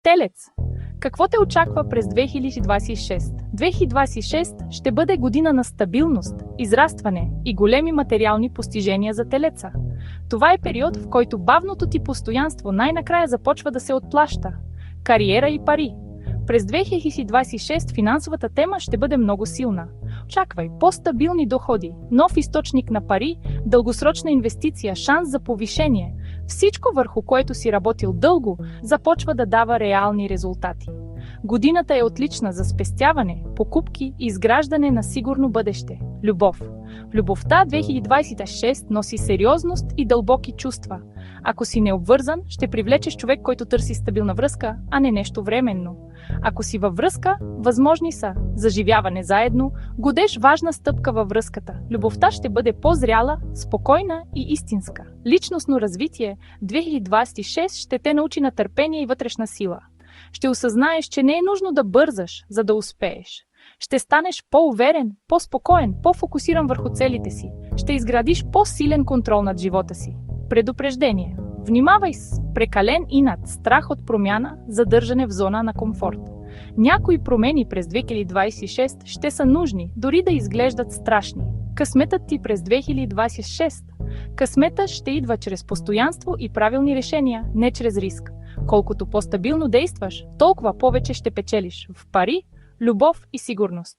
Телец. Какво те очаква през 2026? 2026 ще бъде година на стабилност, израстване и големи материални постижения за Телеца. Това е период, в който бавното ти постоянство най-накрая започва да се отплаща. Кариера и пари. През 2026 финансовата тема ще бъде много силна. Очаквай по-стабилни доходи, нов източник на пари, дългосрочна инвестиция, шанс за повишение. Всичко, върху което си работил дълго, започва да дава реални резултати. Годината е отлична за спестяване, покупки и изграждане на сигурно бъдеще. Любов. В любовта 2026 носи сериозност и дълбоки чувства. Ако си необвързан, ще привлечеш човек, който търси стабилна връзка, а не нещо временно. Ако си във връзка, възможни са заживяване заедно, годеш важна стъпка във връзката. Любовта ще бъде по-зряла, спокойна и истинска. Личностно развитие 2026 ще те научи на търпение и вътрешна сила. Ще осъзнаеш, че не е нужно да бързаш, за да успееш. Ще станеш по-уверен, по-спокоен, по-фокусиран върху целите си. Ще изградиш по-силен контрол над живота си. Предупреждение. Внимавай с прекален инат, страх от промяна, задържане в зона на комфорт. Някои промени през 2026 ще са нужни, дори да изглеждат страшни. Късметът ти през 2026. Късметът ще идва чрез постоянство и правилни решения, не чрез риск. Колкото по-стабилно действаш, толкова повече ще печелиш в пари, любов и сигурност.